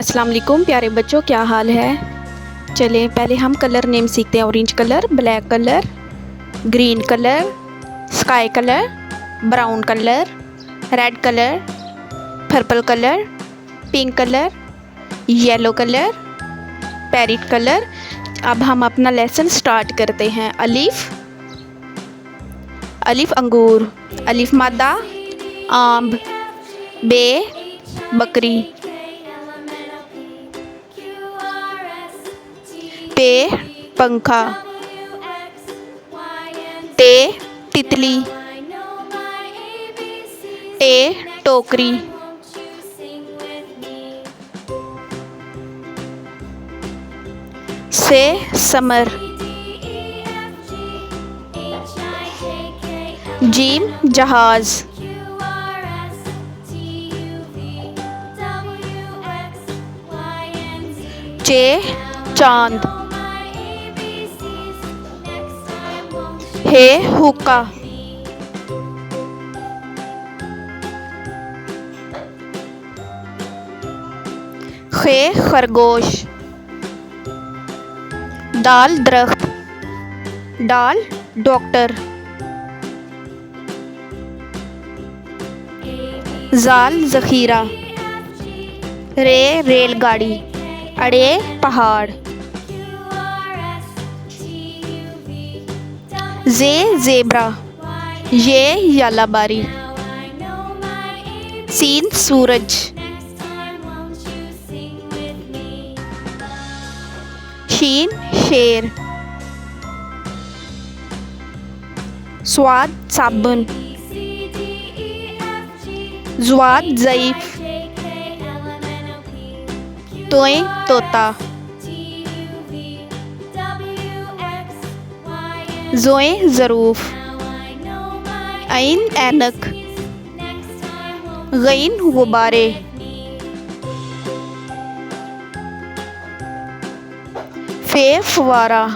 अस्सलाम वालेकुम प्यारे बच्चों, क्या हाल है। चलें पहले हम कलर नेम सीखते हैं। Orange colour, black colour, green colour, sky colour, brown colour, red colour, purple colour, pink colour, yellow colour, parrot colour. अब हम अपना लेसन स्टार्ट करते हैं। अलिफ, अलिफ अंगूर, अलिफ मादा आम, बे बकरी, पे पंखा, टे तितली, टे टोकरी, से समर, जीम जहाज, चे चांद, हे हुक्का, खे खरगोश, दाल दरख्त, डाल डॉक्टर, जाल ज़ख़ीरा, रे रेलगाड़ी, अड़े पहाड़, जे ज़ेब्रा, ये यालाबारी, सीन सूरज, शीन शेर, स्वाद साबुन, ज़्वाद ज़ईफ़, तोय तोता, ज़ोए ज़रूफ़, ऐन ऐनक, गैन गुब्बारे, फे फवारा,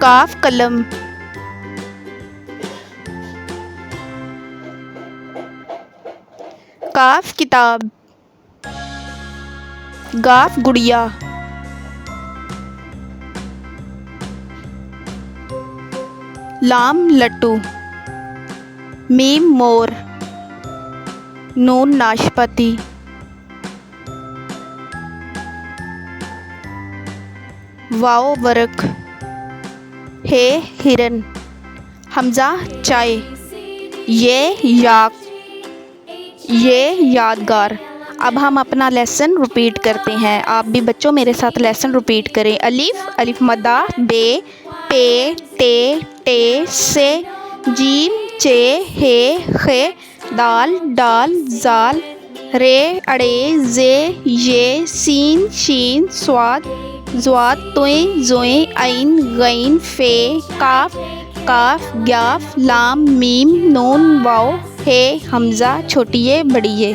काफ कलम, काफ किताब, गाफ गुड़िया, लाम लट्टू, मीम मोर, नून नाशपाती, वाओ वर्क, हे हिरन, हमज़ा चाय, ये याक, ये यादगार। अब हम अपना लेसन रिपीट करते हैं। आप भी बच्चों मेरे साथ लेसन रिपीट करें। अलिफ, अलिफ मद्दा, बे, पे, टे, टे, से, जीम, चे, हे, खे, दाल, डाल, जाल, रे, अड़े, जे, ये, सीन, शीन, स्वाद, ज़्वाद, तोय, ज़ोए, ऐन, गैन, फे, काफ, काफ, ग्याफ, लाम, मीम, नून, वाओ, हे, हमज़ा, छोटिये बड़िये।